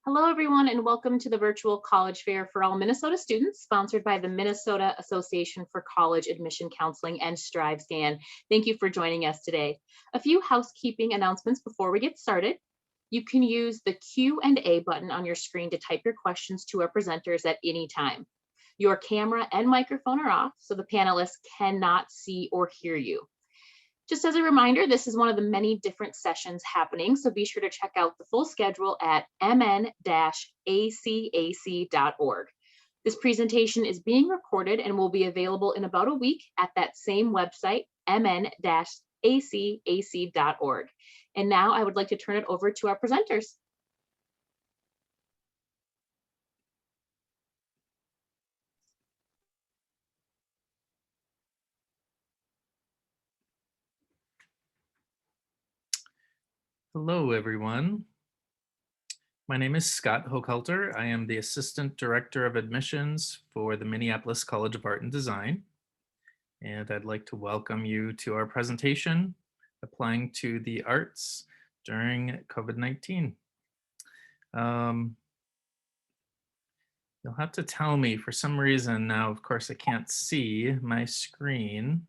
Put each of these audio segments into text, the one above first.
Hello, everyone, and welcome to the virtual college fair for all Minnesota students, sponsored by the Minnesota Association for College Admission Counseling and StriveScan. Thank you for joining us today. A few housekeeping announcements before we get started. You can use the Q&A button on your screen to type your questions to our presenters at any time. Your camera and microphone are off, so the panelists cannot see or hear you. Just as a reminder, this is one of the many different sessions happening, so be sure to check out the full schedule at mn-acac.org. This presentation is being recorded and will be available in about a week at that same website, mn-acac.org. And now I would like to turn it over to our presenters. Hello, everyone. My name is Scott Hochhalter. I am the Assistant Director of Admissions for the Minneapolis College of Art and Design. And I'd like to welcome you to our presentation, Applying to the Arts During COVID-19. You'll have to tell me, for some reason now, of course, I can't see my screen.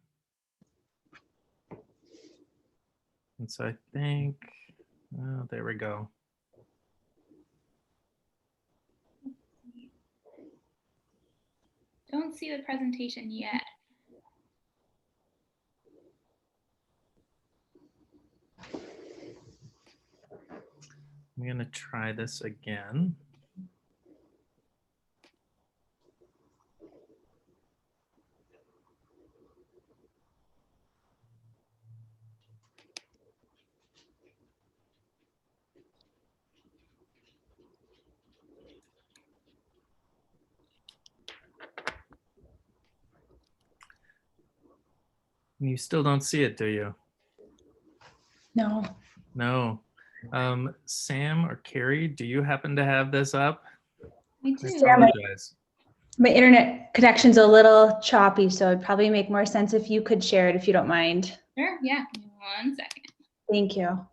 And so I think, oh, there we go. Don't see the presentation yet. I'm going to try this again. You still don't see it, do you? No. No. Sam or Carrie, do you happen to have this up? I I do. apologize. My internet connection's a little choppy, so it'd probably make more sense if you could share it, if you don't mind. Sure, yeah, give me 1 second. Thank you. All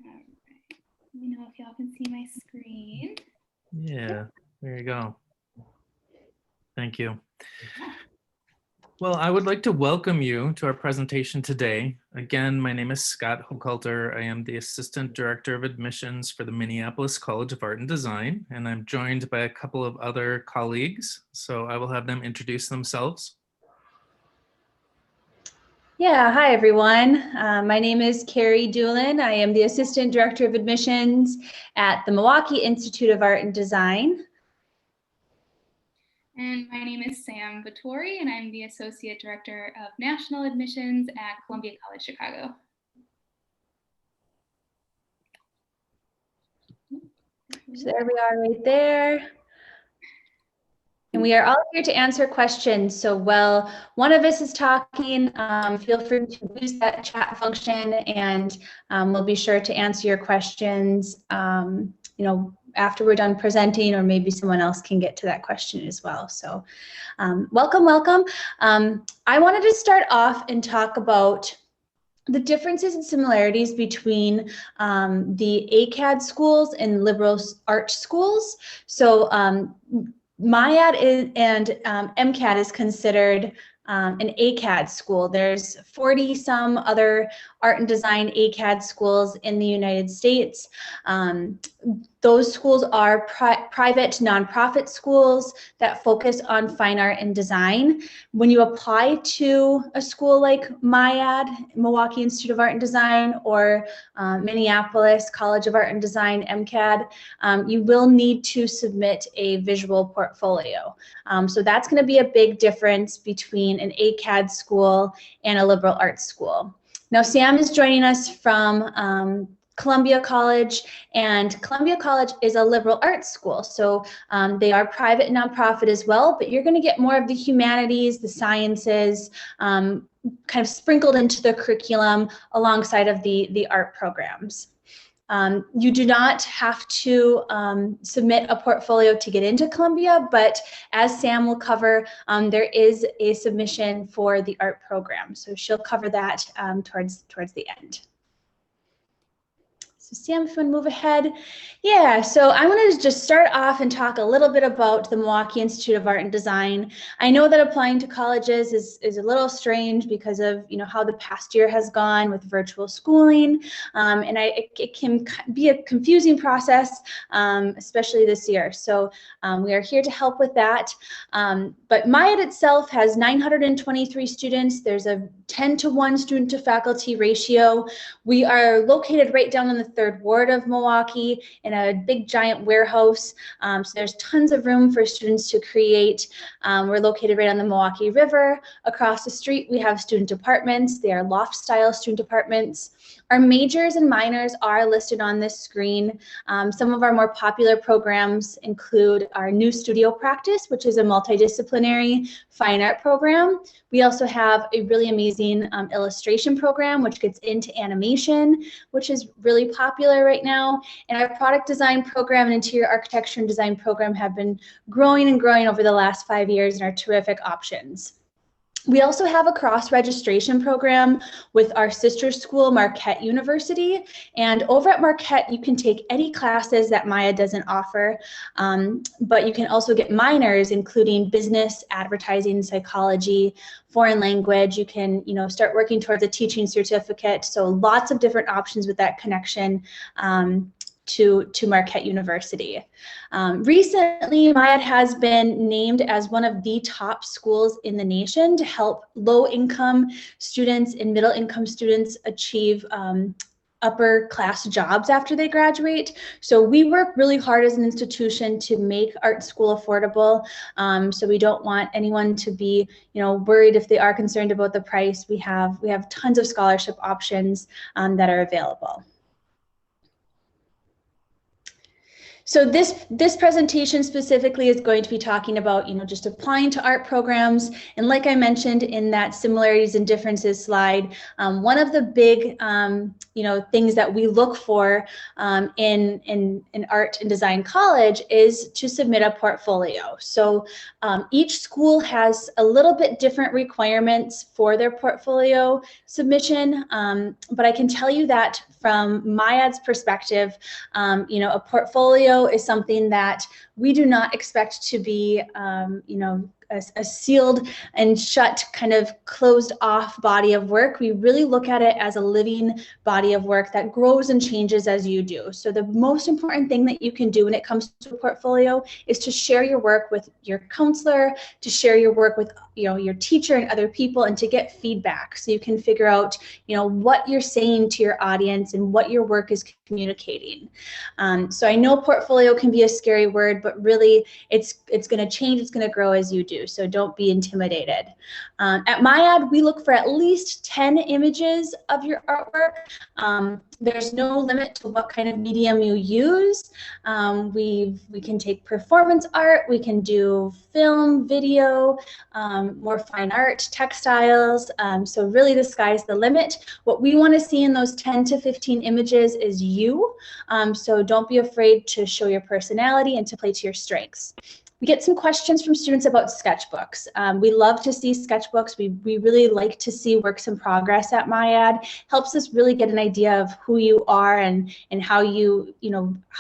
right. Let me know if y'all can see my screen. Yeah, there you go. Thank you. Well, I would like to welcome you to our presentation today. Again, my name is Scott Hochhalter. I am the Assistant Director of Admissions for the Minneapolis College of Art and Design, and I'm joined by a couple of other colleagues. So I will have them introduce themselves. Yeah, hi everyone. My name is Carrie Doolin. I am the Assistant Director of Admissions at the Milwaukee Institute of Art and Design. And my name is Sam Vittori, and I'm the Associate Director of National Admissions at Columbia College Chicago. So there we are right there. And we are all here to answer questions. So while one of us is talking, feel free to use that chat function, and we'll be sure to answer your questions, after we're done presenting, or maybe someone else can get to that question as well. So welcome, welcome. I wanted to start off and talk about the differences and similarities between the ACAD schools and liberal arts schools. So MIAD and MCAD is considered an ACAD school. There's 40 some other art and design ACAD schools in the United States. Those schools are private nonprofit schools that focus on fine art and design. When you apply to a school like MIAD, Milwaukee Institute of Art and Design, or Minneapolis College of Art and Design, MCAD, you will need to submit a visual portfolio. So that's going to be a big difference between an ACAD school and a liberal arts school. Now, Sam is joining us from Columbia College, and Columbia College is a liberal arts school. So they are private nonprofit as well, but you're going to get more of the humanities, the sciences, kind of sprinkled into the curriculum alongside of the art programs. You do not have to submit a portfolio to get into Columbia, but as Sam will cover, there is a submission for the art program. So she'll cover that towards the end. So Sam, if you want to move ahead. Yeah, so I wanted to just start off and talk a little bit about the Milwaukee Institute of Art and Design. I know that applying to colleges is a little strange because of how the past year has gone with virtual schooling, and it can be a confusing process, especially this year. So we are here to help with that. But MACAC itself has 923 students. There's a 10-to-1 student to faculty ratio. We are located right down in the 3rd Ward of Milwaukee in a big giant warehouse. So there's tons of room for students to create. We're located right on the Milwaukee River. Across the street, we have student apartments. They are loft style student apartments. Our majors and minors are listed on this screen. Some of our more popular programs include our new studio practice, which is a multidisciplinary fine art program. We also have a really amazing illustration program, which gets into animation, which is really popular right now. And our product design program and interior architecture and design program have been growing and growing over the last 5 years and are terrific options. We also have a cross-registration program with our sister school, Marquette University. And over at Marquette, you can take any classes that MACAC doesn't offer, but you can also get minors, including business, advertising, psychology, foreign language. You can, start working towards a teaching certificate. So lots of different options with that connection to Marquette University. Recently, MACAC has been named as one of the top schools in the nation to help low-income students and middle-income students achieve upper class jobs after they graduate. So we work really hard as an institution to make art school affordable. So we don't want anyone to be, worried if they are concerned about the price. We have tons of scholarship options that are available. So this presentation specifically is going to be talking about, just applying to art programs. And like I mentioned in that similarities and differences slide, one of the big, things that we look for in art and design college is to submit a portfolio. So each school has a little bit different requirements for their portfolio submission, but I can tell you that from MACAC's perspective, a portfolio is something that we do not expect to be, a sealed and shut kind of closed off body of work. We really look at it as a living body of work that grows and changes as you do. So the most important thing that you can do when it comes to a portfolio is to share your work with your counselor, to share your work with your teacher and other people, and to get feedback so you can figure out what you're saying to your audience and what your work is communicating. So I know portfolio can be a scary word, but really it's going to change, it's going to grow as you do. So don't be intimidated. At MACAC, we look for at least 10 images of your artwork. There's no limit to what kind of medium you use. We can take performance art, we can do film, video, more fine art, textiles. So really the sky's the limit. What we want to see in those 10 to 15 images is you. So don't be afraid to show your personality and to play to your strengths. We get some questions from students about sketchbooks. We love to see sketchbooks. We really like to see works in progress at MACAC. Helps us really get an idea of who you are and how you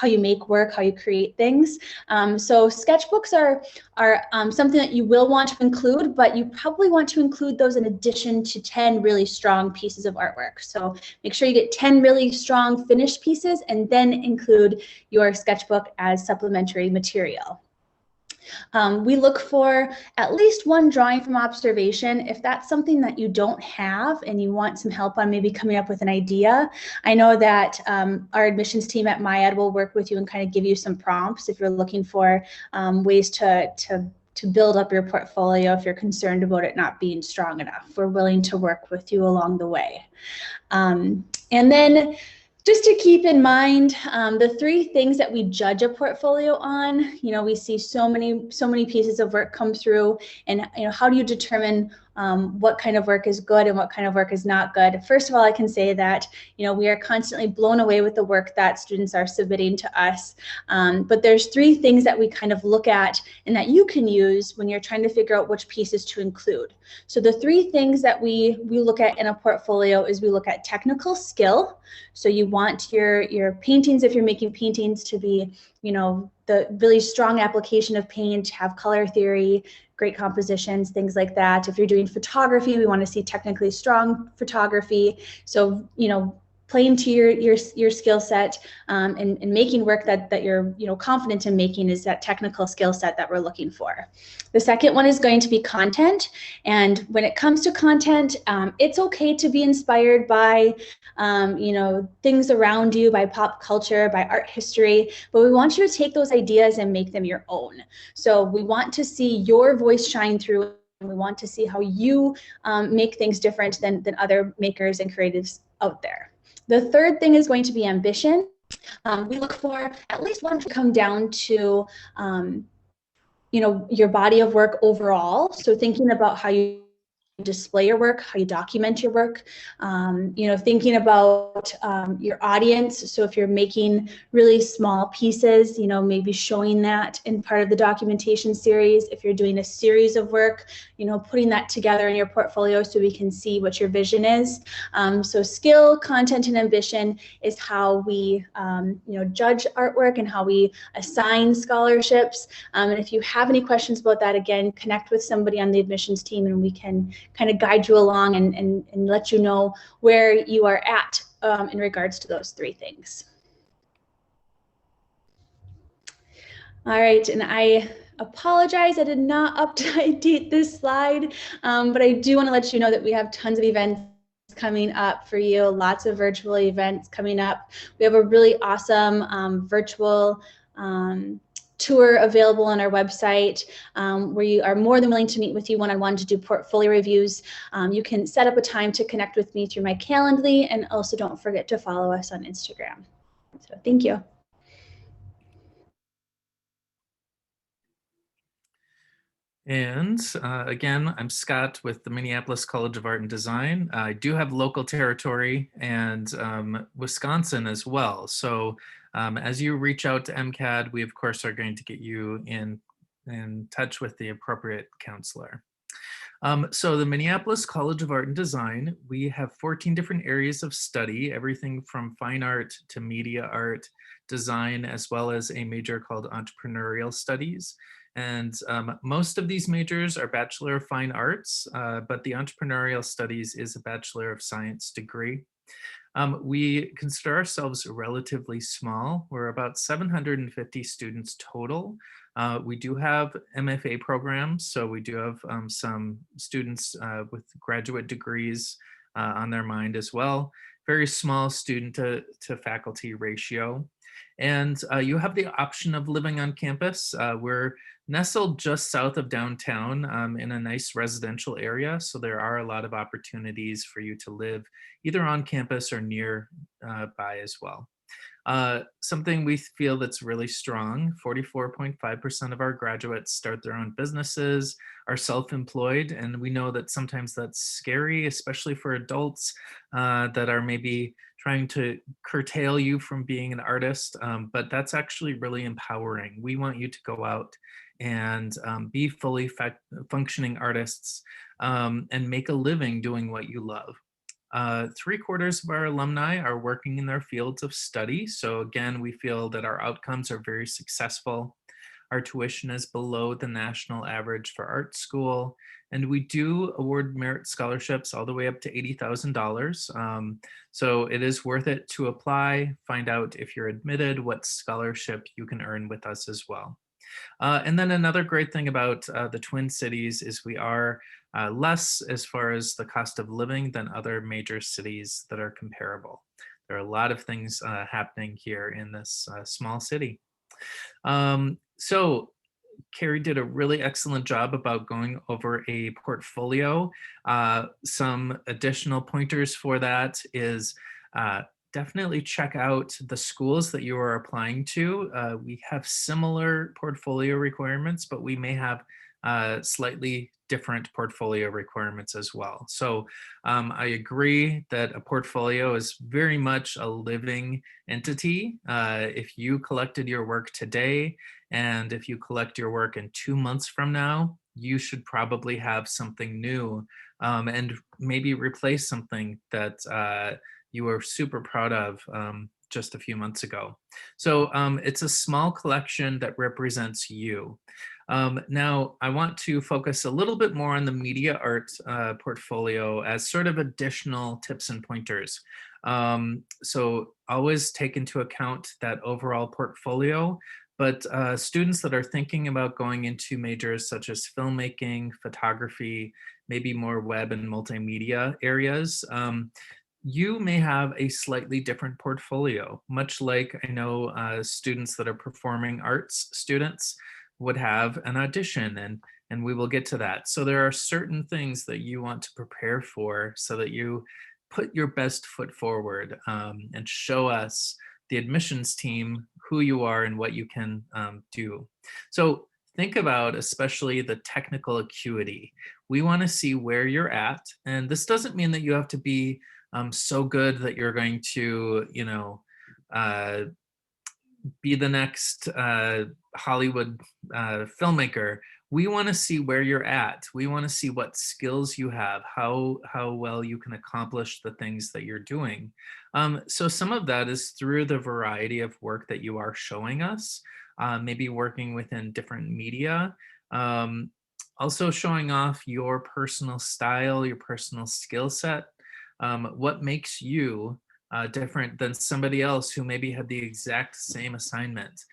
make work, how you create things. So sketchbooks are something that you will want to include, but you probably want to include those in addition to 10 really strong pieces of artwork. So make sure you get 10 really strong finished pieces and then include your sketchbook as supplementary material. We look for at least one drawing from observation. If that's something that you don't have and you want some help on maybe coming up with an idea, I know that our admissions team at MACAC will work with you and kind of give you some prompts if you're looking for ways to build up your portfolio if you're concerned about it not being strong enough. We're willing to work with you along the way. And then just to keep in mind, the 3 things that we judge a portfolio on, we see so many pieces of work come through, and how do you determine what kind of work is good and what kind of work is not good. First of all, I can say that, we are constantly blown away with the work that students are submitting to us. But there's 3 things that we kind of look at and that you can use when you're trying to figure out which pieces to include. So the 3 things that we look at in a portfolio is we look at technical skill. So you want your paintings, if you're making paintings, to be, the really strong application of paint, have color theory, great compositions, things like that. If you're doing photography, we want to see technically strong photography. So, playing to your skill set and making work that you're confident in making is that technical skill set that we're looking for. The second one is going to be content. And when it comes to content, it's okay to be inspired by things around you, by pop culture, by art history, but we want you to take those ideas and make them your own. So we want to see your voice shine through. We want to see how you make things different than other makers and creatives out there. The third thing is going to be ambition. We look for at least one to come down to, your body of work overall. So thinking about how you display your work, how you document your work, thinking about your audience. So if you're making really small pieces, maybe showing that in part of the documentation series. If you're doing a series of work, putting that together in your portfolio so we can see what your vision is. So skill, content, and ambition is how we, judge artwork and how we assign scholarships. And if you have any questions about that, again, connect with somebody on the admissions team and we can kind of guide you along and let you know where you are at in regards to those 3 things. All right, and I apologize, I did not update this slide, but I do want to let you know that we have tons of events coming up for you, lots of virtual events coming up. We have a really awesome virtual tour available on our website where you are more than willing to meet with you one-on-one to do portfolio reviews. You can set up a time to connect with me through my Calendly, and also don't forget to follow us on Instagram. So thank you. And again, I'm Scott with the Minneapolis College of Art and Design. I do have local territory and Wisconsin as well. So as you reach out to MCAD, we of course are going to get you in touch with the appropriate counselor. So the Minneapolis College of Art and Design, we have 14 different areas of study, everything from fine art to media art, design, as well as a major called entrepreneurial studies. And most of these majors are Bachelor of Fine Arts, but the entrepreneurial studies is a Bachelor of Science degree. We consider ourselves relatively small. We're about 750 students total. We do have MFA programs, so we do have some students with graduate degrees on their mind as well. Very small student to faculty ratio. And you have the option of living on campus. We're nestled just south of downtown in a nice residential area. So there are a lot of opportunities for you to live either on campus or near by as well. Something we feel that's really strong, 44.5% of our graduates start their own businesses, are self-employed, and we know that sometimes that's scary, especially for adults that are maybe trying to curtail you from being an artist, but that's actually really empowering. We want you to go out and be fully functioning artists and make a living doing what you love. 3/4 of our alumni are working in their fields of study. So again, we feel that our outcomes are very successful. Our tuition is below the national average for art school. And we do award merit scholarships all the way up to $80,000. So it is worth it to apply, find out if you're admitted, what scholarship you can earn with us as well. And then another great thing about the Twin Cities is we are less as far as the cost of living than other major cities that are comparable. There are a lot of things happening here in this small city. So Carrie did a really excellent job about going over a portfolio. Some additional pointers for that is definitely check out the schools that you are applying to. We have similar portfolio requirements, but we may have slightly different portfolio requirements as well. So I agree that a portfolio is very much a living entity. If you collected your work today, and if you collect your work in 2 months from now, you should probably have something new, and maybe replace something that you were super proud of just a few months ago. So it's a small collection that represents you. Now, I want to focus a little bit more on the media art portfolio as sort of additional tips and pointers. So always take into account that overall portfolio, but students that are thinking about going into majors such as filmmaking, photography, maybe more web and multimedia areas, you may have a slightly different portfolio, much like I know students that are performing arts students would have an audition, and we will get to that. So there are certain things that you want to prepare for so that you put your best foot forward and show us, the admissions team, who you are and what you can do. So think about especially the technical acuity. We want to see where you're at, and this doesn't mean that you have to be so good that you're going to, you know, be the next Hollywood filmmaker. We want to see where you're at. We want to see what skills you have, how well you can accomplish the things that you're doing. So some of that is through the variety of work that you are showing us, maybe working within different media. Also showing off your personal style, your personal skill set. What makes you different than somebody else who maybe had the exact same assignment?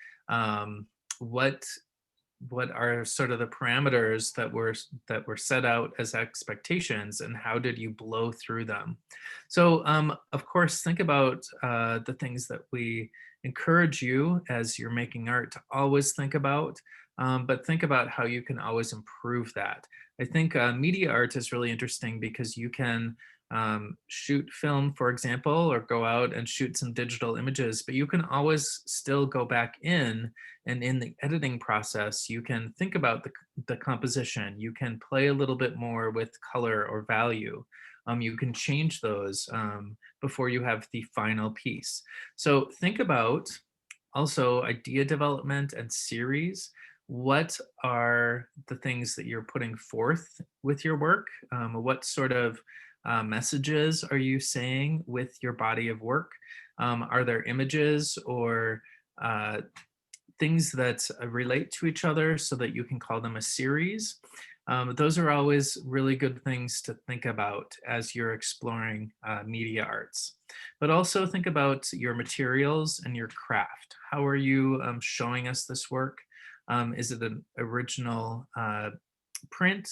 What are sort of the parameters that were set out as expectations, and how did you blow through them? So of course, think about the things that we encourage you as you're making art to always think about, but think about how you can always improve that. I think media art is really interesting because you can shoot film, for example, or go out and shoot some digital images, but you can always still go back in, and in the editing process, you can think about the composition. You can play a little bit more with color or value. You can change those before you have the final piece. So think about also idea development and series. What are the things that you're putting forth with your work? What sort of messages are you saying with your body of work? Are there images or things that relate to each other so that you can call them a series? Those are always really good things to think about as you're exploring media arts. But also think about your materials and your craft. How are you showing us this work? Is it an original print?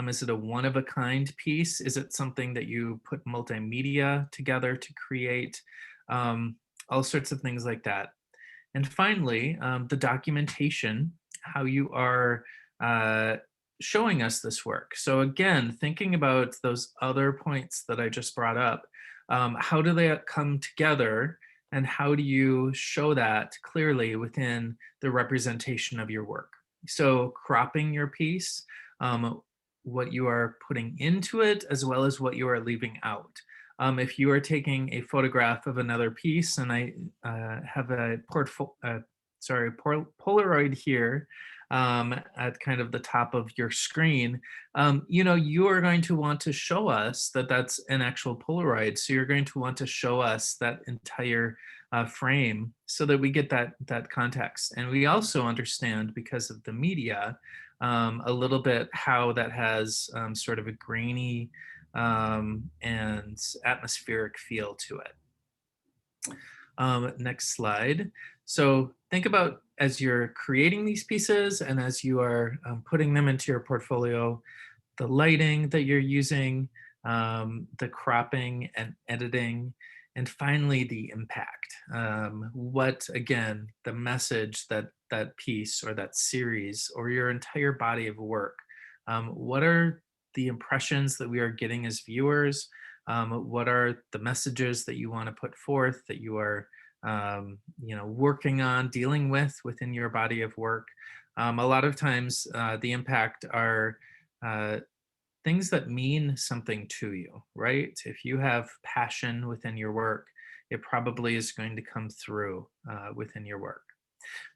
Is it a one-of-a-kind piece? Is it something that you put multimedia together to create? All sorts of things like that. And finally, the documentation, how you are showing us this work. So again, thinking about those other points that I just brought up, how do they come together, and how do you show that clearly within the representation of your work? So cropping your piece, what you are putting into it, as well as what you are leaving out. If you are taking a photograph of another piece, and I have a Polaroid here at kind of the top of your screen, you are going to want to show us that that's an actual Polaroid. So you're going to want to show us that entire frame so that we get that context. And we also understand, because of the media, a little bit how that has sort of a grainy and atmospheric feel to it. Next slide. So think about, as you're creating these pieces and as you are putting them into your portfolio, the lighting that you're using, the cropping and editing, and finally the impact. What, again, the message that piece or that series or your entire body of work, what are the impressions that we are getting as viewers? What are the messages that you want to put forth, that you are working on, dealing with within your body of work? A lot of times the impact are things that mean something to you, right? If you have passion within your work, it probably is going to come through within your work.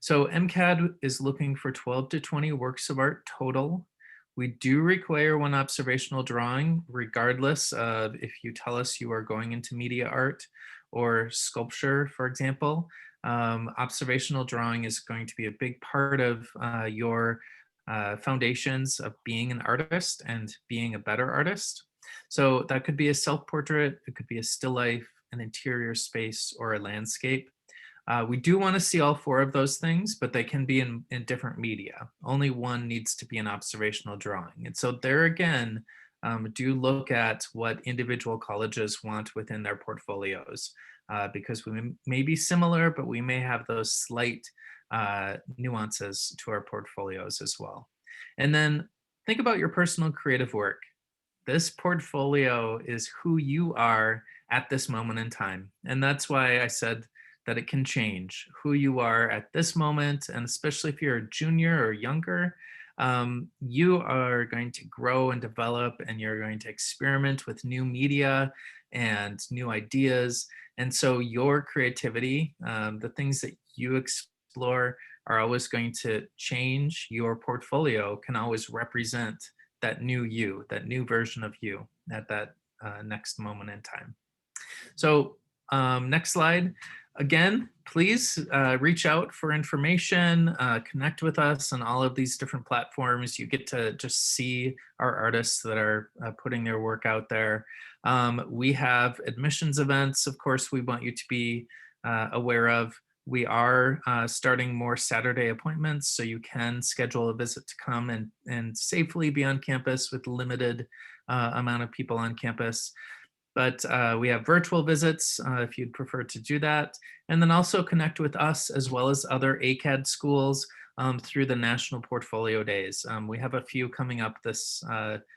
So MCAD is looking for 12 to 20 works of art total. We do require one observational drawing, regardless of if you tell us you are going into media art or sculpture, for example. Observational drawing is going to be a big part of your foundations of being an artist and being a better artist. So that could be a self-portrait, it could be a still life, an interior space, or a landscape. We do want to see all four of those things, but they can be in different media. Only one needs to be an observational drawing. And so there again, do look at what individual colleges want within their portfolios, because we may be similar, but we may have those slight nuances to our portfolios as well. And then think about your personal creative work. This portfolio is who you are at this moment in time. And that's why I said that it can change who you are at this moment. And especially if you're a junior or younger, you are going to grow and develop, and you're going to experiment with new media and new ideas. And so your creativity, the things that you explore, are always going to change. Your portfolio can always represent that new you, that new version of you at that next moment in time. So next slide. Again, please reach out for information, connect with us on all of these different platforms. You get to just see our artists that are putting their work out there. We have admissions events, of course, we want you to be aware of. We are starting more Saturday appointments, so you can schedule a visit to come and safely be on campus with limited amount of people on campus. But we have virtual visits if you'd prefer to do that. And then also connect with us as well as other ACAD schools through the National Portfolio Days. We have a few coming up this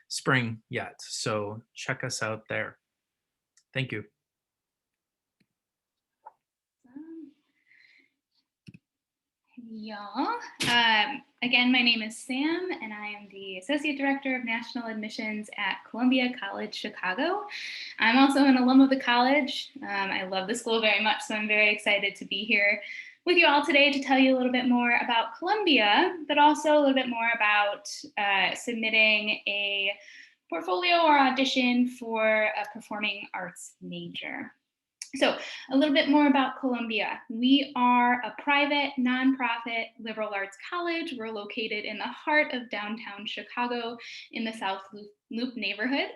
spring yet, so check us out there. Thank you. Y'all. Again, my name is Sam, and I am the Associate Director of National Admissions at Columbia College Chicago. I'm also an alum of the college. I love the school very much, so I'm very excited to be here with you all today to tell you a little bit more about Columbia, but also a little bit more about submitting a portfolio or audition for a performing arts major. So a little bit more about Columbia. We are a private, nonprofit liberal arts college. We're located in the heart of downtown Chicago in the South Loop neighborhood.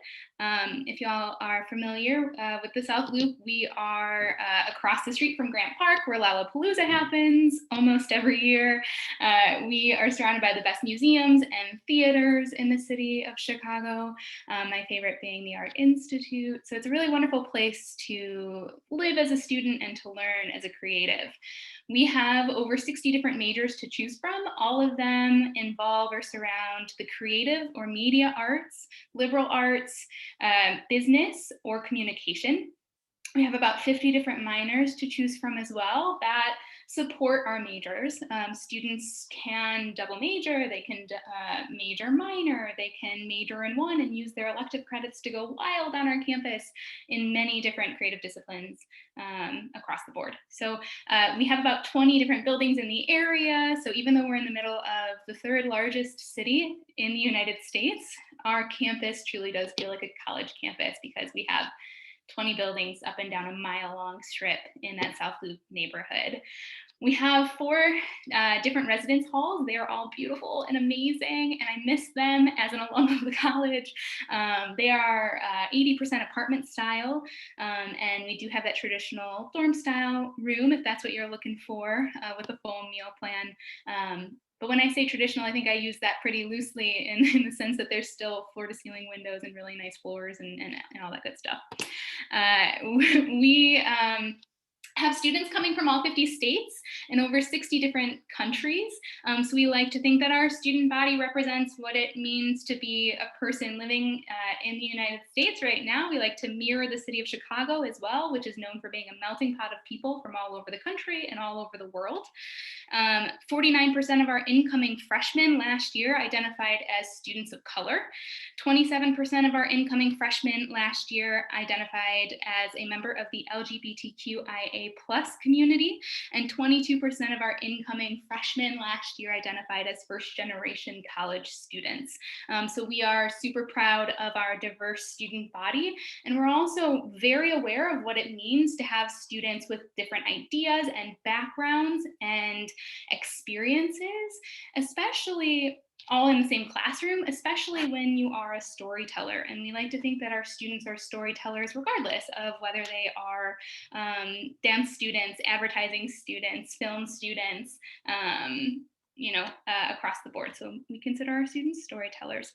If y'all are familiar with the South Loop, we are across the street from Grant Park, where Lollapalooza happens almost every year. We are surrounded by the best museums and theaters in the city of Chicago, my favorite being the Art Institute. So it's a really wonderful place to live as a student and to learn as a creative. We have over 60 different majors to choose from. All of them involve or surround the creative or media arts, liberal arts, business, or communication. We have about 50 different minors to choose from as well that support our majors. Students can double major, they can major minor, they can major in one and use their elective credits to go wild on our campus in many different creative disciplines across the board. So we have about 20 different buildings in the area. So even though we're in the middle of the third largest city in the United States, our campus truly does feel like a college campus because we have 20 buildings up and down a mile-long strip in that South Loop neighborhood. We have 4 different residence halls. They are all beautiful and amazing, and I miss them as an alum of the college. They are 80% apartment style, and we do have that traditional dorm style room if that's what you're looking for with a full meal plan. But when I say traditional, I think I use that pretty loosely in the sense that there's still floor-to-ceiling windows and really nice floors and all that good stuff. We have students coming from all 50 states and over 60 different countries. So we like to think that our student body represents what it means to be a person living in the United States right now. We like to mirror the city of Chicago as well, which is known for being a melting pot of people from all over the country and all over the world. 49% of our incoming freshmen last year identified as students of color. 27% of our incoming freshmen last year identified as a member of the LGBTQIA+ community, and 22% of our incoming freshmen last year identified as first-generation college students. So we are super proud of our diverse student body, and we're also very aware of what it means to have students with different ideas and backgrounds and experiences, especially all in the same classroom, especially when you are a storyteller. And we like to think that our students are storytellers regardless of whether they are dance students, advertising students, film students, across the board. So we consider our students storytellers.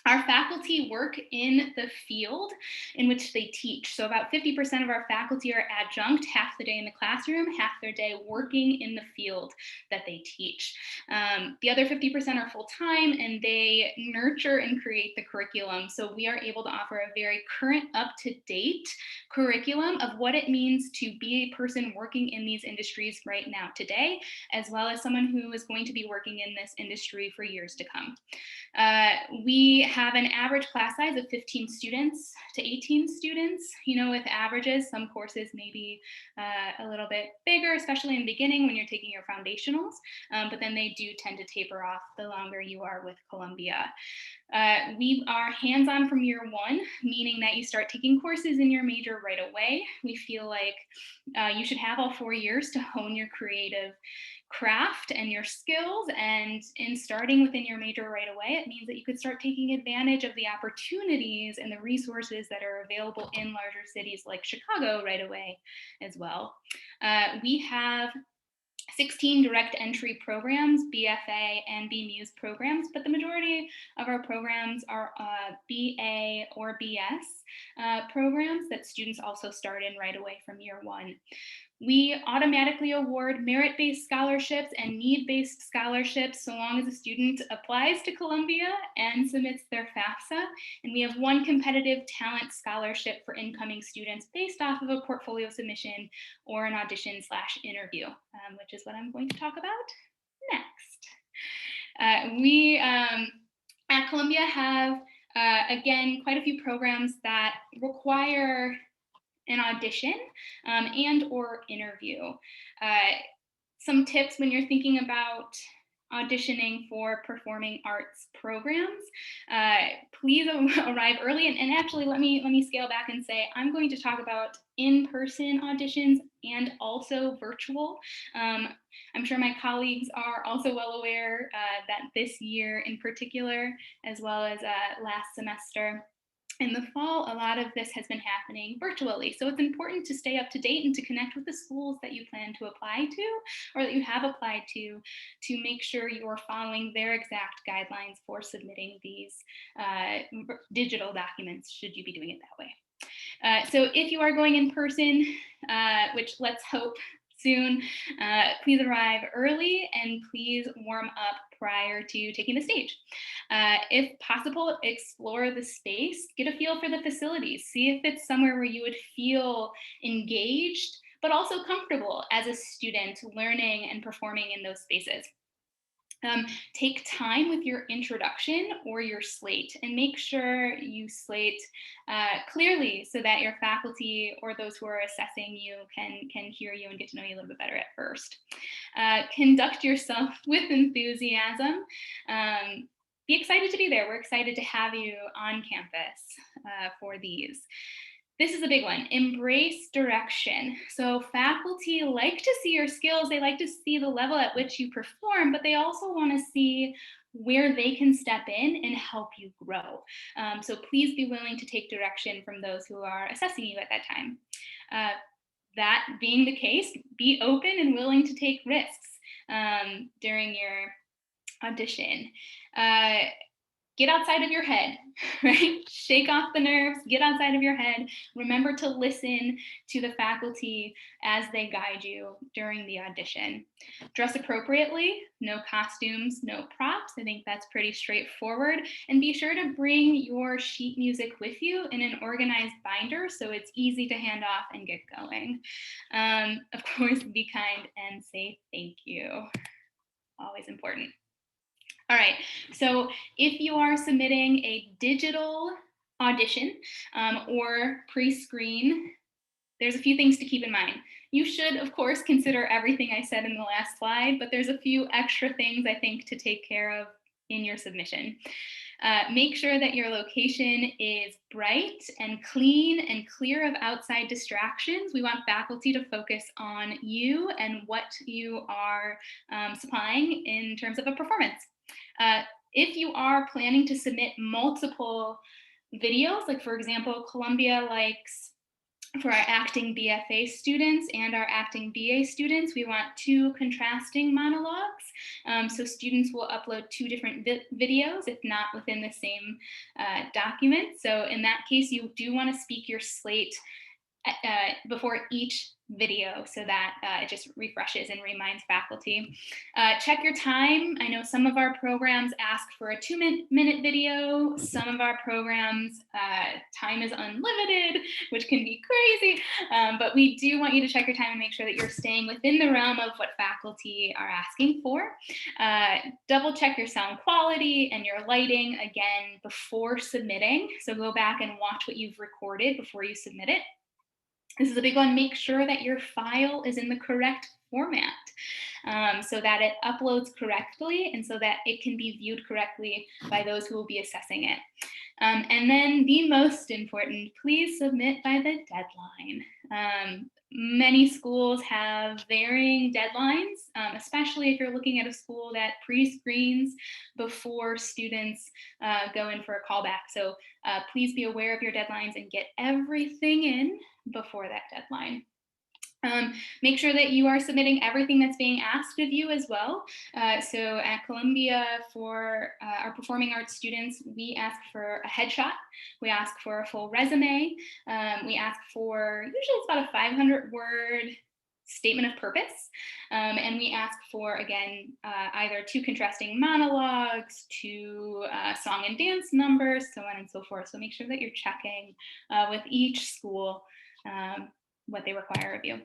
Our faculty work in the field in which they teach. So about 50% of our faculty are adjunct, half the day in the classroom, half their day working in the field that they teach. The other 50% are full-time, and they nurture and create the curriculum. So we are able to offer a very current, up-to-date curriculum of what it means to be a person working in these industries right now today, as well as someone who is going to be working in this industry for years to come. We have an average class size of 15 students to 18 students. With averages, some courses may be a little bit bigger, especially in the beginning when you're taking your foundationals, but then they do tend to taper off the longer you are with Columbia. We are hands-on from year one, meaning that you start taking courses in your major right away. We feel like you should have all 4 years to hone your creative craft and your skills, and in starting within your major right away, it means that you could start taking advantage of the opportunities and the resources that are available in larger cities like Chicago right away as well. We have 16 direct entry programs, BFA and BMUS programs, but the majority of our programs are BA or BS programs that students also start in right away from year one. We automatically award merit-based scholarships and need-based scholarships so long as a student applies to Columbia and submits their FAFSA. And we have one competitive talent scholarship for incoming students based off of a portfolio submission or an audition/interview, which is what I'm going to talk about next. We at Columbia have, again, quite a few programs that require an audition and or interview. Some tips when you're thinking about auditioning for performing arts programs, please arrive early. And actually, let me scale back and say, I'm going to talk about in-person auditions and also virtual. I'm sure my colleagues are also well aware that this year in particular, as well as last semester, in the fall, a lot of this has been happening virtually. So it's important to stay up to date and to connect with the schools that you plan to apply to or that you have applied to make sure you're following their exact guidelines for submitting these digital documents, should you be doing it that way. So if you are going in person, which let's hope soon, please arrive early and please warm up prior to taking the stage. If possible, explore the space, get a feel for the facilities, see if it's somewhere where you would feel engaged, but also comfortable as a student learning and performing in those spaces. Take time with your introduction or your slate and make sure you slate clearly so that your faculty or those who are assessing you can hear you and get to know you a little bit better at first. Conduct yourself with enthusiasm. Be excited to be there. We're excited to have you on campus for these. This is a big one. Embrace direction. So faculty like to see your skills. They like to see the level at which you perform, but they also want to see where they can step in and help you grow. So please be willing to take direction from those who are assessing you at that time. That being the case, be open and willing to take risks during your audition. get outside of your head, right? Shake off the nerves, get outside of your head. Remember to listen to the faculty as they guide you during the audition. Dress appropriately, no costumes, no props. I think that's pretty straightforward. And be sure to bring your sheet music with you in an organized binder so it's easy to hand off and get going. Of course, be kind and say thank you. Always important. All right, so if you are submitting a digital audition or pre-screen, there's a few things to keep in mind. You should, of course, consider everything I said in the last slide, but there's a few extra things I think to take care of in your submission. Make sure that your location is bright and clean and clear of outside distractions. We want faculty to focus on you and what you are supplying in terms of a performance. If you are planning to submit multiple videos, like for example, Columbia likes for our acting BFA students and our acting BA students, we want 2 contrasting monologues. So students will upload 2 different videos, if not within the same document. So in that case, you do want to speak your slate before each video so that it just refreshes and reminds faculty. Check your time. I know some of our programs ask for a 2-minute video. Some of our programs, time is unlimited, which can be crazy. But we do want you to check your time and make sure that you're staying within the realm of what faculty are asking for. Double check your sound quality and your lighting again before submitting. So go back and watch what you've recorded before you submit it. This is a big one. Make sure that your file is in the correct format so that it uploads correctly and so that it can be viewed correctly by those who will be assessing it. And then the most important, please submit by the deadline. Many schools have varying deadlines, especially if you're looking at a school that pre-screens before students go in for a callback. So please be aware of your deadlines and get everything in before that deadline. Make sure that you are submitting everything that's being asked of you as well. So at Columbia, for our performing arts students, we ask for a headshot. We ask for a full resume. We ask for, usually it's about a 500-word statement of purpose. And we ask for, again, either 2 contrasting monologues, 2 song and dance numbers, so on and so forth. So make sure that you're checking with each school what they require of you.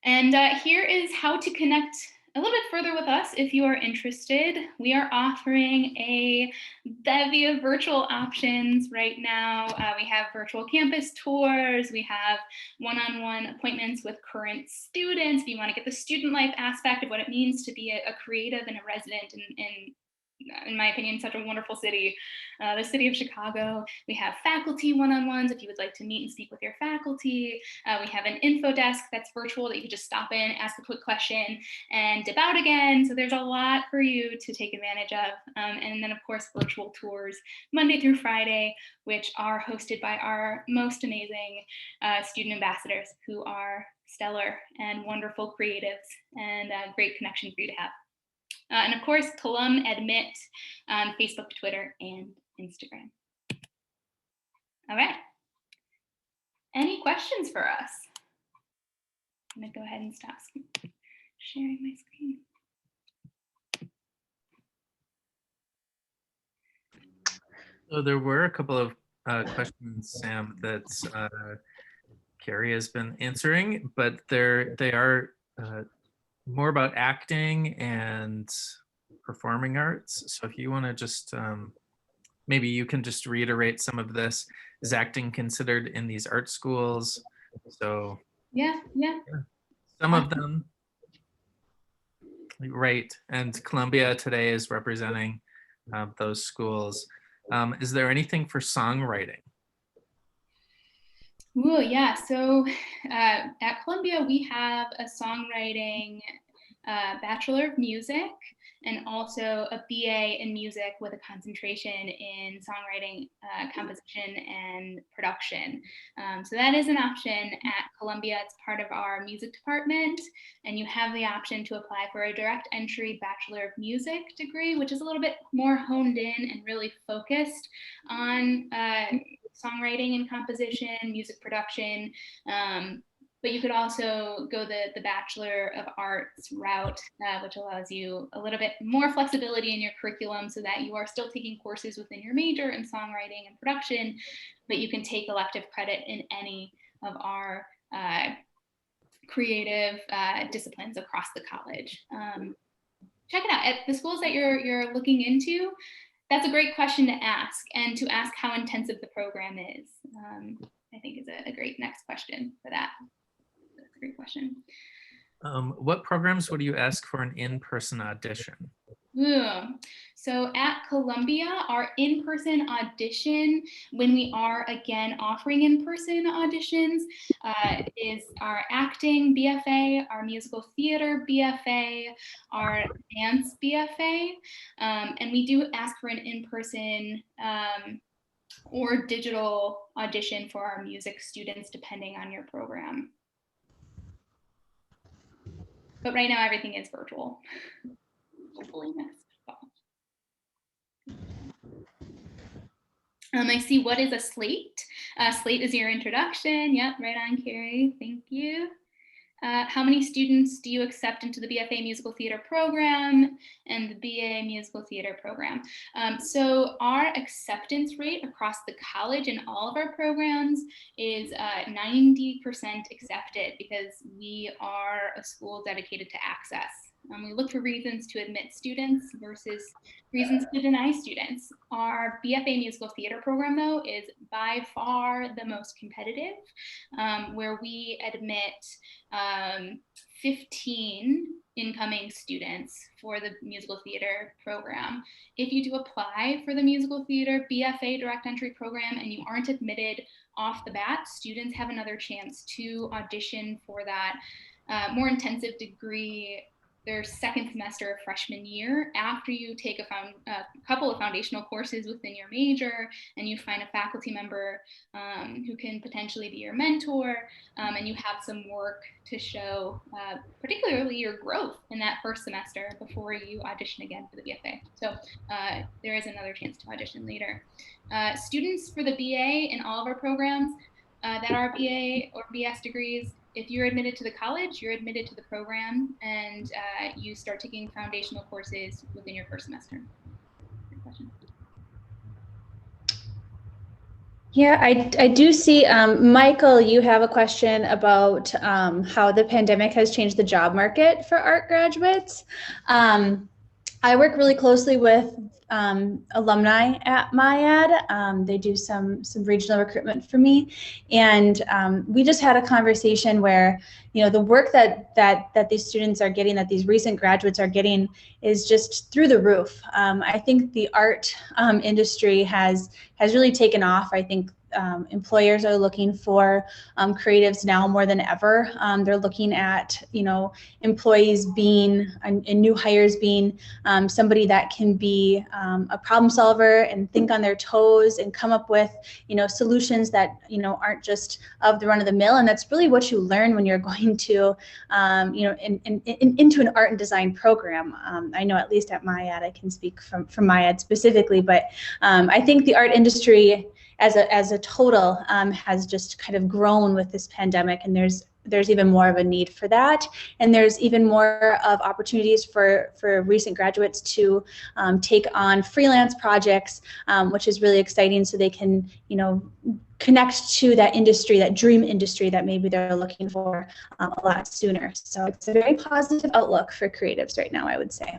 And here is how to connect a little bit further with us if you are interested. We are offering a bevy of virtual options right now. We have virtual campus tours. We have one-on-one appointments with current students. If you want to get the student life aspect of what it means to be a creative and a resident in my opinion, such a wonderful city, the city of Chicago. We have faculty one-on-ones if you would like to meet and speak with your faculty. We have an info desk that's virtual that you can just stop in, ask a quick question, and dip out again. So there's a lot for you to take advantage of. And then, of course, virtual tours Monday through Friday, which are hosted by our most amazing student ambassadors who are stellar and wonderful creatives and a great connection for you to have. And of course, Colum Admit on Facebook, Twitter, and Instagram. All right. Any questions for us? I'm gonna go ahead and stop sharing my screen. So there were a couple of questions, Sam, that Carrie has been answering, but they are more about acting and performing arts. So if you want to just, maybe you can just reiterate some of this. Is acting considered in these art schools? So Yeah. some of them, right. And Columbia today is representing those schools. Is there anything for songwriting? Ooh, yeah. So at Columbia, we have a songwriting Bachelor of Music, and also a BA in Music with a concentration in songwriting, composition, and production. So that is an option at Columbia. It's part of our music department, and you have the option to apply for a direct entry Bachelor of Music degree, which is a little bit more honed in and really focused on songwriting and composition, music production. But you could also go the Bachelor of Arts route, which allows you a little bit more flexibility in your curriculum so that you are still taking courses within your major in songwriting and production, but you can take elective credit in any of our creative disciplines across the college. Check it out. At the schools that you're looking into, that's a great question to ask, and to ask how intensive the program is, I think is a great next question for that. Great question. What programs would you ask for an in-person audition? So at Columbia, our in-person audition, when we are again offering in-person auditions, is our acting BFA, our musical theater BFA, our dance BFA, and we do ask for an in-person or digital audition for our music students, depending on your program. But right now, everything is virtual. Hopefully next fall. I see, what is a slate? Slate is your introduction. Yep, right on, Carrie. Thank you. How many students do you accept into the BFA Musical Theater program and the BA Musical Theater program? So our acceptance rate across the college in all of our programs is 90% accepted, because we are a school dedicated to access. We look for reasons to admit students versus reasons to deny students. Our BFA Musical Theater program, though, is by far the most competitive, where we admit 15 incoming students for the musical theater program. If you do apply for the musical theater BFA direct entry program and you aren't admitted off the bat, students have another chance to audition for that more intensive degree their second semester of freshman year, after you take a couple of foundational courses within your major, and you find a faculty member who can potentially be your mentor, and you have some work to show, particularly your growth in that first semester before you audition again for the BFA. So there is another chance to audition later. Students for the BA in all of our programs that are BA or BS degrees, if you're admitted to the college, you're admitted to the program, and you start taking foundational courses within your first semester. Good question. Yeah, I do see, Michael, you have a question about how the pandemic has changed the job market for art graduates. I work really closely with alumni at MACAD. They do some regional recruitment for me, and we just had a conversation where, you know, the work that these students are getting, that these recent graduates are getting, is just through the roof. I think the art industry has really taken off. I think employers are looking for creatives now more than ever. They're looking at, you know, employees being and new hires being somebody that can be a problem solver and think on their toes and come up with, you know, solutions that, you know, aren't just of the run of the mill. And that's really what you learn when you're going to, you know, into an art and design program. I know, at least at MACAD, I can speak from MACAD specifically, but I think the art industry as a total has just kind of grown with this pandemic, and there's even more of a need for that, and there's even more of opportunities for recent graduates to take on freelance projects, which is really exciting, so they can, you know, connect to that industry, that dream industry that maybe they're looking for a lot sooner. So it's a very positive outlook for creatives right now, I would say.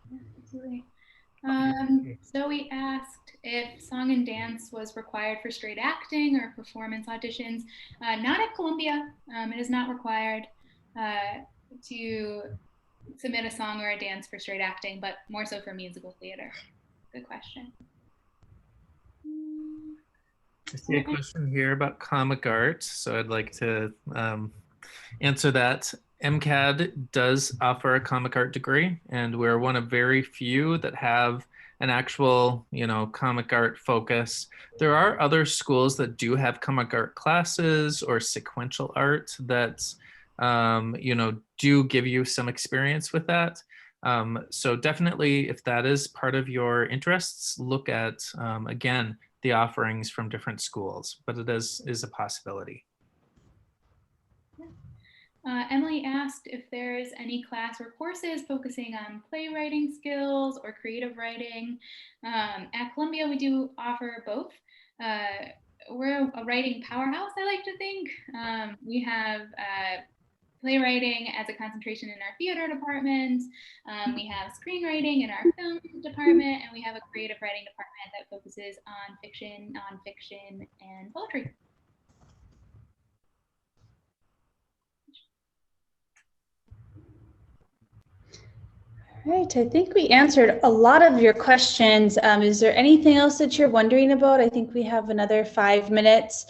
Yeah, absolutely. So we asked if song and dance was required for straight acting or performance auditions. Not at Columbia. It is not required to submit a song or a dance for straight acting, but more so for musical theater. Good question. I see a question here about comic art, so I'd like to answer that. MCAD does offer a comic art degree, and we're one of very few that have an actual, comic art focus. There are other schools that do have comic art classes or sequential art that, do give you some experience with that. So definitely, if that is part of your interests, look at, again, the offerings from different schools, but it is a possibility. Emily asked if there's any class or courses focusing on playwriting skills or creative writing. At Columbia, we do offer both. We're a writing powerhouse, I like to think. We have playwriting as a concentration in our theater department. We have screenwriting in our film department, and we have a creative writing department that focuses on fiction, nonfiction, and poetry. Right, I think we answered a lot of your questions. Is there anything else that you're wondering about? I think we have another 5 minutes.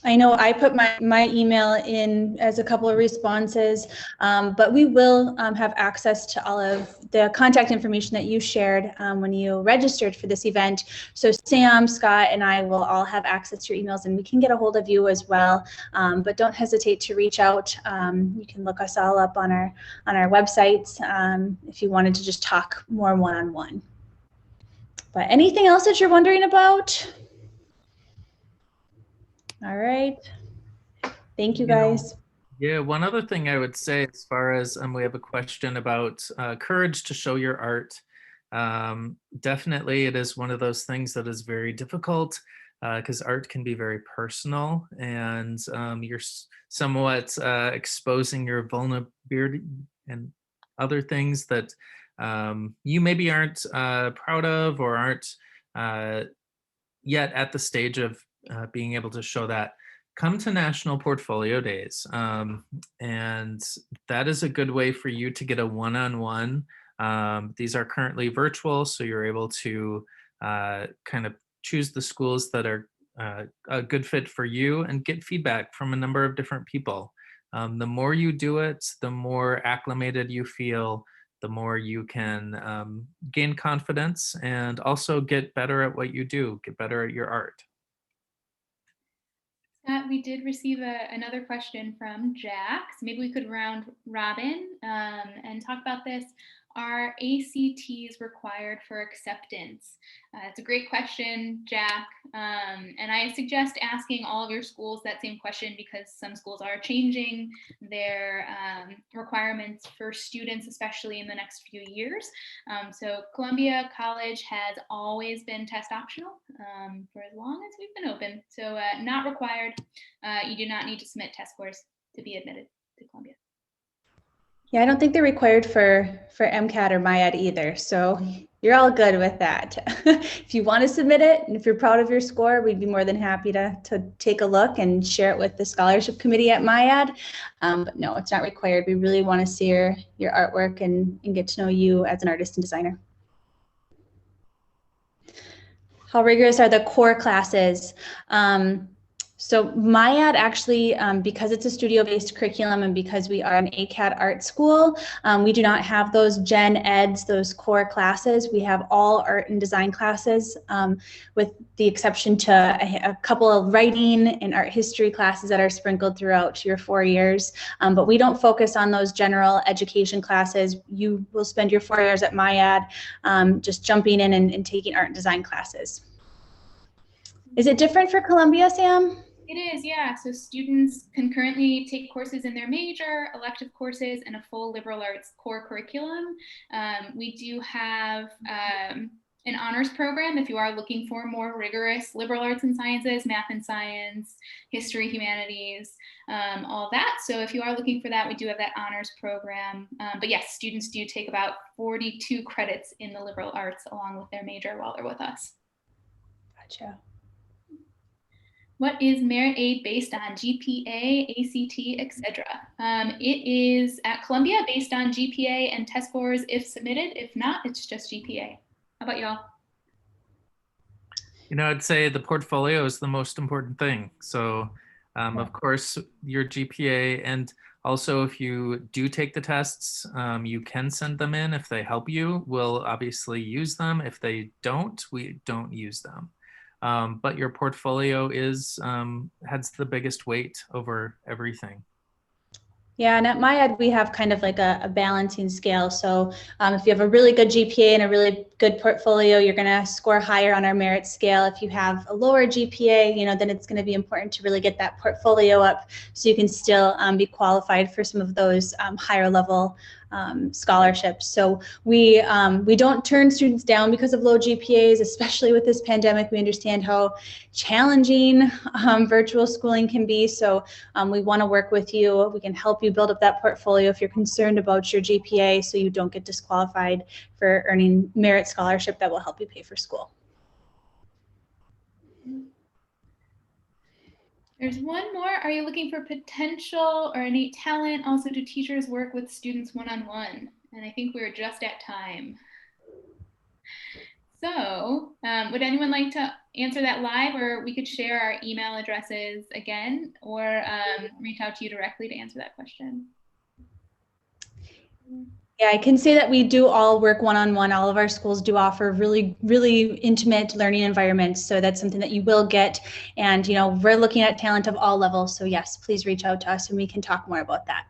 I know I put my email in as a couple of responses, but we will have access to all of the contact information that you shared when you registered for this event. So Sam, Scott, and I will all have access to your emails, and we can get a hold of you as well. But don't hesitate to reach out. You can look us all up on our websites if you wanted to just talk more one-on-one. But anything else that you're wondering about? All right. Thank you, guys. Yeah, one other thing I would say as far as we have a question about courage to show your art. Definitely it is one of those things that is very difficult because art can be very personal, and you're somewhat exposing your vulnerability and other things that you maybe aren't proud of or aren't yet at the stage of being able to show that. Come to National Portfolio Days, and that is a good way for you to get a one-on-one. These are currently virtual, so you're able to kind of choose the schools that are a good fit for you and get feedback from a number of different people. The more you do it, the more acclimated you feel, the more you can gain confidence and also get better at what you do, get better at your art. We did receive another question from Jack. So maybe we could round robin and talk about this. Are ACTs required for acceptance? It's a great question, Jack. And I suggest asking all of your schools that same question, because some schools are changing their requirements for students, especially in the next few years. So Columbia College has always been test optional for as long as we've been open. So not required. You do not need to submit test scores to be admitted to Columbia. Yeah, I don't think they're required for MCAT or MIAD either. So you're all good with that. If you want to submit it, and if you're proud of your score, we'd be more than happy to take a look and share it with the scholarship committee at MIAD. But no, it's not required. We really want to see your artwork and get to know you as an artist and designer. How rigorous are the core classes? So MIAD actually, because it's a studio-based curriculum and because we are an ACAD art school, we do not have those gen eds, those core classes. We have all art and design classes, with the exception to a couple of writing and art history classes that are sprinkled throughout your 4 years. But we don't focus on those general education classes. You will spend your 4 years at MIAD just jumping in and taking art and design classes. Is it different for Columbia, Sam? It is, yeah. So students can currently take courses in their major, elective courses, and a full liberal arts core curriculum. We do have an honors program if you are looking for more rigorous liberal arts and sciences, math and science, history, humanities, all that. So if you are looking for that, we do have that honors program. But yes, students do take about 42 credits in the liberal arts along with their major while they're with us. Gotcha. What is merit aid based on? GPA, ACT, etc. It is at Columbia based on GPA and test scores if submitted. If not, it's just GPA. How about y'all? I'd say the portfolio is the most important thing. So Of course, your GPA, and also if you do take the tests, you can send them in. If they help you, we'll obviously use them. If they don't, we don't use them. But your portfolio has the biggest weight over everything. Yeah, and at MACAC, we have kind of like a balancing scale. So if you have a really good GPA and a really good portfolio, you're going to score higher on our merit scale. If you have a lower GPA, then it's going to be important to really get that portfolio up so you can still be qualified for some of those higher level scholarships. So we don't turn students down because of low GPAs, especially with this pandemic. We understand how challenging virtual schooling can be. So we want to work with you. We can help you build up that portfolio if you're concerned about your GPA so you don't get disqualified for earning merit scholarship that will help you pay for school. There's one more. Are you looking for potential or innate talent? Also, do teachers work with students one-on-one? And I think we're just at time. So would anyone like to answer that live, or we could share our email addresses again, or reach out to you directly to answer that question? Yeah, I can say that we do all work one-on-one. All of our schools do offer really, really intimate learning environments. So that's something that you will get. And, we're looking at talent of all levels. So yes, please reach out to us and we can talk more about that.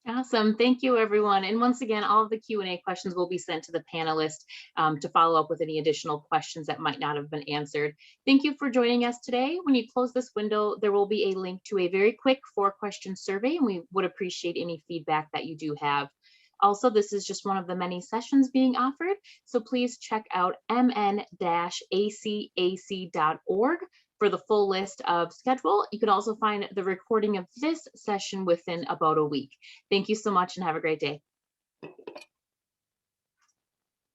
Awesome. Thank you, everyone. And once again, all of the Q&A questions will be sent to the panelists to follow up with any additional questions that might not have been answered. Thank you for joining us today. When you close this window, there will be a link to a very quick 4-question survey, and we would appreciate any feedback that you do have. Also, this is just one of the many sessions being offered, so please check out mn-acac.org for the full list of schedule. You can also find the recording of this session within about a week. Thank you so much and have a great day.